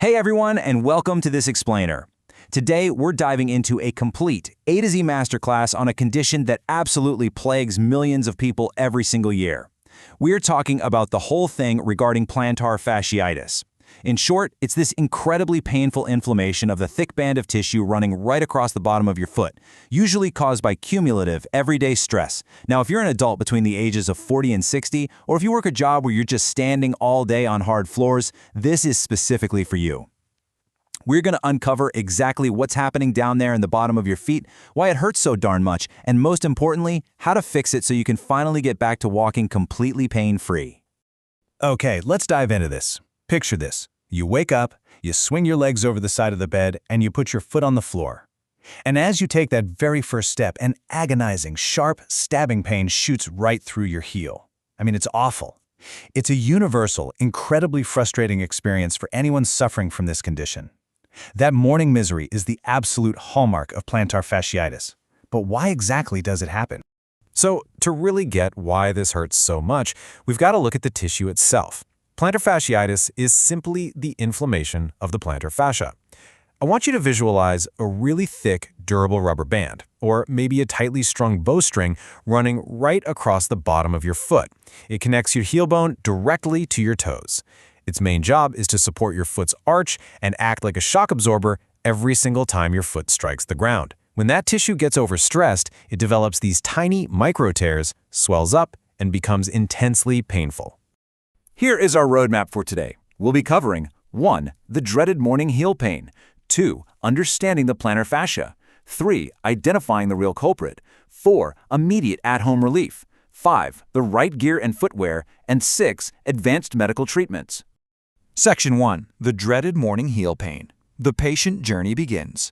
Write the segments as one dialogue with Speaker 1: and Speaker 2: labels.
Speaker 1: Hey everyone, and welcome to This Explainer. Today, we're diving into a complete A to Z masterclass on a condition that absolutely plagues millions of people every single year. We're talking about the whole thing regarding plantar fasciitis. In short, it's this incredibly painful inflammation of the thick band of tissue running right across the bottom of your foot, usually caused by cumulative, everyday stress. Now, if you're an adult between the ages of 40 and 60, or if you work a job where you're just standing all day on hard floors, this is specifically for you. We're going to uncover exactly what's happening down there in the bottom of your feet, why it hurts so darn much, and most importantly, how to fix it so you can finally get back to walking completely pain-free.
Speaker 2: Okay, let's dive into this. Picture this. You wake up, you swing your legs over the side of the bed, and you put your foot on the floor. And as you take that very first step, an agonizing, sharp, stabbing pain shoots right through your heel. It's awful. It's a universal, incredibly frustrating experience for anyone suffering from this condition. That morning misery is the absolute hallmark of plantar fasciitis. But why exactly does it happen?
Speaker 3: So, to really get why this hurts so much, we've got to look at the tissue itself. Plantar fasciitis is simply the inflammation of the plantar fascia. I want you to visualize a really thick, durable rubber band, or maybe a tightly strung bowstring running right across the bottom of your foot. It connects your heel bone directly to your toes. Its main job is to support your foot's arch and act like a shock absorber every single time your foot strikes the ground. When that tissue gets overstressed, it develops these tiny micro tears, swells up, and becomes intensely painful.
Speaker 1: Here is our roadmap for today. We'll be covering 1. The dreaded morning heel pain. 2. Understanding the plantar fascia. 3. Identifying the real culprit. 4. Immediate at-home relief. 5. The right gear and footwear. And 6. Advanced medical treatments.
Speaker 4: Section 1. The dreaded morning heel pain. The patient journey begins.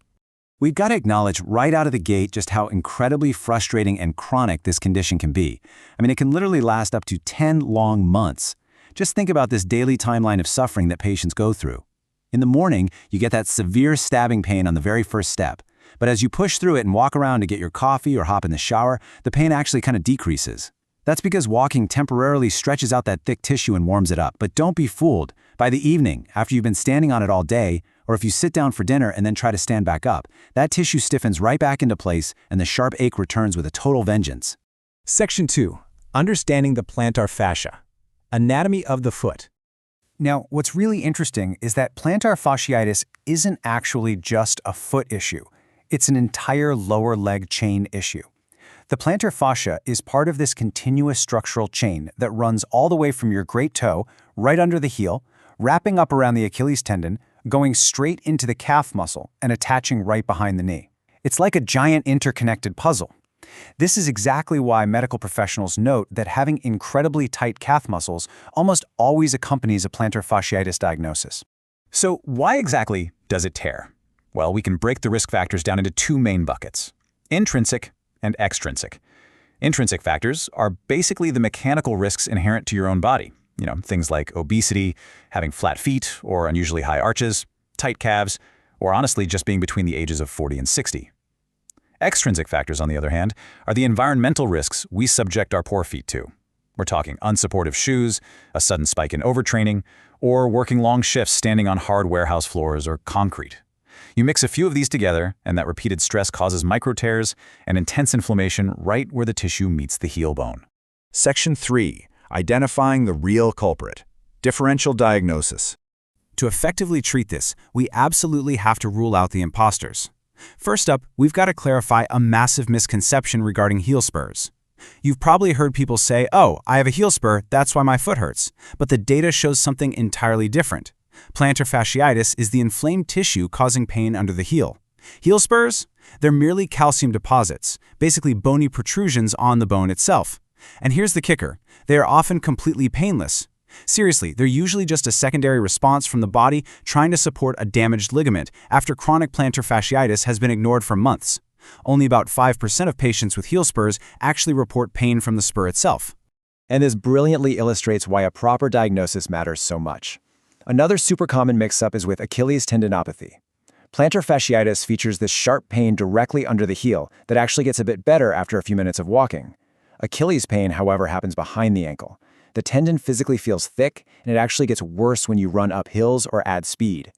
Speaker 5: We've got to acknowledge right out of the gate just how incredibly frustrating and chronic this condition can be. It can literally last up to 10 long months. Just think about this daily timeline of suffering that patients go through. In the morning, you get that severe stabbing pain on the very first step. But as you push through it and walk around to get your coffee or hop in the shower, the pain actually kind of decreases. That's because walking temporarily stretches out that thick tissue and warms it up. But don't be fooled. By the evening, after you've been standing on it all day, or if you sit down for dinner and then try to stand back up, that tissue stiffens right back into place and the sharp ache returns with a total vengeance.
Speaker 2: Section 2. Understanding the plantar fascia. Anatomy of the foot.
Speaker 6: Now, what's really interesting is that plantar fasciitis isn't actually just a foot issue. It's an entire lower leg chain issue. The plantar fascia is part of this continuous structural chain that runs all the way from your great toe, right under the heel, wrapping up around the Achilles tendon, going straight into the calf muscle and attaching right behind the knee. It's like a giant interconnected puzzle. This is exactly why medical professionals note that having incredibly tight calf muscles almost always accompanies a plantar fasciitis diagnosis.
Speaker 2: So why exactly does it tear? Well, we can break the risk factors down into two main buckets: intrinsic and extrinsic. Intrinsic factors are basically the mechanical risks inherent to your own body. Things like obesity, having flat feet or unusually high arches, tight calves, or honestly just being between the ages of 40 and 60. Extrinsic factors, on the other hand, are the environmental risks we subject our poor feet to. We're talking unsupportive shoes, a sudden spike in overtraining, or working long shifts standing on hard warehouse floors or concrete. You mix a few of these together, and that repeated stress causes micro tears and intense inflammation right where the tissue meets the heel bone.
Speaker 4: Section 3. Identifying the real culprit. Differential diagnosis.
Speaker 5: To effectively treat this, we absolutely have to rule out the imposters. First up, we've got to clarify a massive misconception regarding heel spurs. You've probably heard people say, "Oh, I have a heel spur, that's why my foot hurts." But the data shows something entirely different. Plantar fasciitis is the inflamed tissue causing pain under the heel. Heel spurs? They're merely calcium deposits, basically bony protrusions on the bone itself. And here's the kicker: they are often completely painless. Seriously, they're usually just a secondary response from the body trying to support a damaged ligament after chronic plantar fasciitis has been ignored for months. Only about 5% of patients with heel spurs actually report pain from the spur itself.
Speaker 7: And this brilliantly illustrates why a proper diagnosis matters so much. Another super common mix-up is with Achilles tendinopathy. Plantar fasciitis features this sharp pain directly under the heel that actually gets a bit better after a few minutes of walking. Achilles pain, however, happens behind the ankle. The tendon physically feels thick, and it actually gets worse when you run up hills or add speed.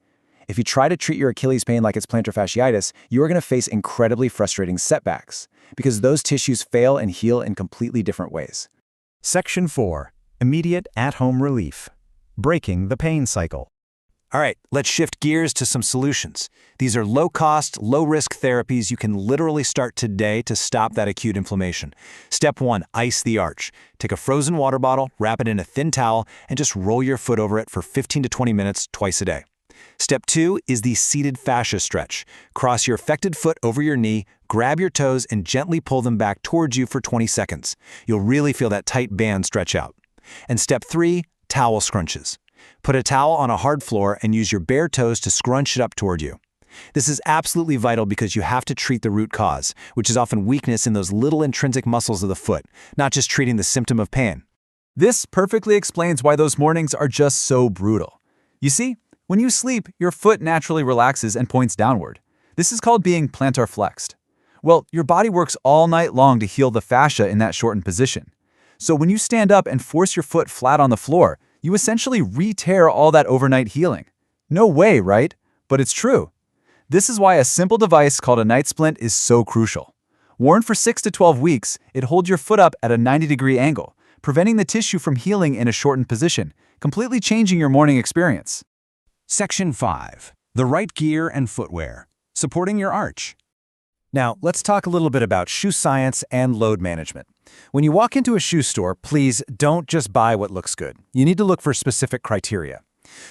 Speaker 7: If you try to treat your Achilles pain like it's plantar fasciitis, you are going to face incredibly frustrating setbacks, because those tissues fail and heal in completely different ways.
Speaker 4: Section 4. Immediate at-home relief. Breaking the pain cycle.
Speaker 1: All right, let's shift gears to some solutions. These are low-cost, low-risk therapies you can literally start today to stop that acute inflammation. Step 1, ice the arch. Take a frozen water bottle, wrap it in a thin towel, and just roll your foot over it for 15 to 20 minutes twice a day. Step 2 is the seated fascia stretch. Cross your affected foot over your knee, grab your toes, and gently pull them back towards you for 20 seconds. You'll really feel that tight band stretch out. And step 3, towel scrunches. Put a towel on a hard floor and use your bare toes to scrunch it up toward you. This is absolutely vital because you have to treat the root cause, which is often weakness in those little intrinsic muscles of the foot, not just treating the symptom of pain.
Speaker 6: This perfectly explains why those mornings are just so brutal. You see, when you sleep, your foot naturally relaxes and points downward. This is called being plantar flexed. Well, your body works all night long to heal the fascia in that shortened position. So when you stand up and force your foot flat on the floor, you essentially re-tear all that overnight healing. No way, right? But it's true. This is why a simple device called a night splint is so crucial. Worn for 6 to 12 weeks, it holds your foot up at a 90-degree angle, preventing the tissue from healing in a shortened position, completely changing your morning experience.
Speaker 1: Section 5. The right gear and footwear. Supporting your arch. Now, let's talk a little bit about shoe science and load management. When you walk into a shoe store, please don't just buy what looks good. You need to look for specific criteria.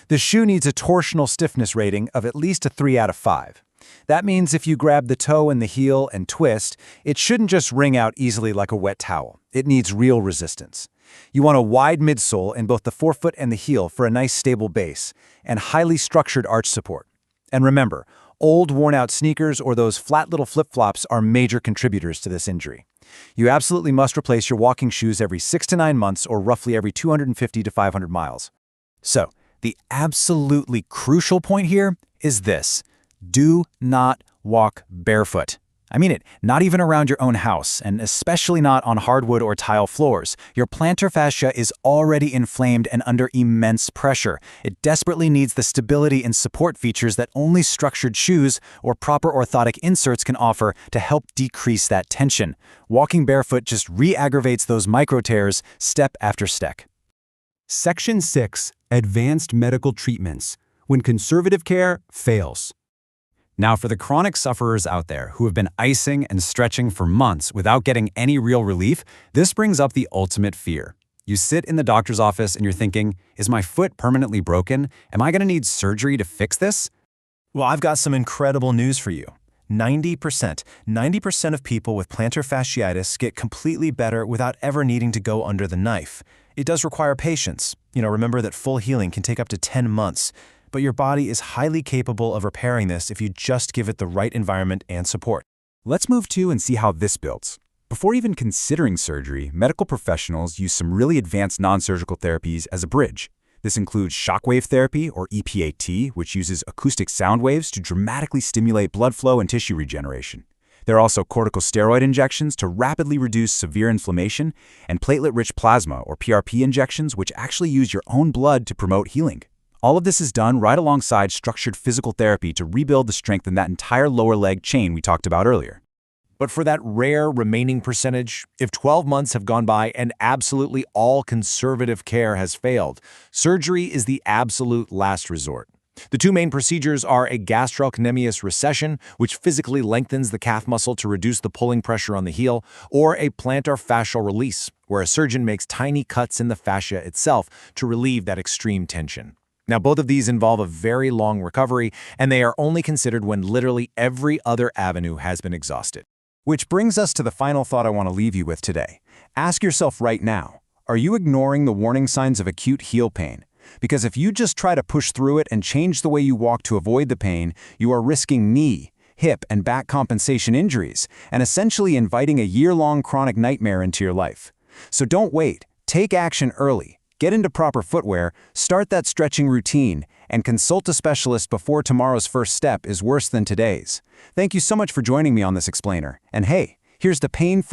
Speaker 1: The shoe needs a torsional stiffness rating of at least a 3 out of 5. That means if you grab the toe and the heel and twist, it shouldn't just wring out easily like a wet towel. It needs real resistance. You want a wide midsole in both the forefoot and the heel for a nice stable base, and highly structured arch support. And remember, old worn-out sneakers or those flat little flip-flops are major contributors to this injury. You absolutely must replace your walking shoes every 6 to 9 months or roughly every 250 to 500 miles. So, the absolutely crucial point here is this: do not walk barefoot. I mean it, not even around your own house, and especially not on hardwood or tile floors. Your plantar fascia is already inflamed and under immense pressure. It desperately needs the stability and support features that only structured shoes or proper orthotic inserts can offer to help decrease that tension. Walking barefoot just re-aggravates those micro tears step after step.
Speaker 5: Section 6. Advanced medical treatments. When conservative care fails. Now, for the chronic sufferers out there who have been icing and stretching for months without getting any real relief, this brings up the ultimate fear. You sit in the doctor's office and you're thinking, is my foot permanently broken? Am I going to need surgery to fix this?
Speaker 1: Well, I've got some incredible news for you. 90% of people with plantar fasciitis get completely better without ever needing to go under the knife. It does require patience. Remember that full healing can take up to 10 months. But your body is highly capable of repairing this if you just give it the right environment and support.
Speaker 2: Let's move to and see how this builds. Before even considering surgery, medical professionals use some really advanced non-surgical therapies as a bridge. This includes shockwave therapy, or EPAT, which uses acoustic sound waves to dramatically stimulate blood flow and tissue regeneration. There are also corticosteroid injections to rapidly reduce severe inflammation, and platelet-rich plasma, or PRP injections, which actually use your own blood to promote healing. All of this is done right alongside structured physical therapy to rebuild the strength in that entire lower leg chain we talked about earlier.
Speaker 1: But for that rare remaining percentage, if 12 months have gone by and absolutely all conservative care has failed, surgery is the absolute last resort. The two main procedures are a gastrocnemius recession, which physically lengthens the calf muscle to reduce the pulling pressure on the heel, or a plantar fascial release, where a surgeon makes tiny cuts in the fascia itself to relieve that extreme tension. Now, both of these involve a very long recovery, and they are only considered when literally every other avenue has been exhausted. Which brings us to the final thought I want to leave you with today. Ask yourself right now, are you ignoring the warning signs of acute heel pain? Because if you just try to push through it and change the way you walk to avoid the pain, you are risking knee, hip, and back compensation injuries, and essentially inviting a year-long chronic nightmare into your life. So don't wait. Take action early. Get into proper footwear, start that stretching routine, and consult a specialist before tomorrow's first step is worse than today's. Thank you so much for joining me on this explainer. And hey, here's the pain-free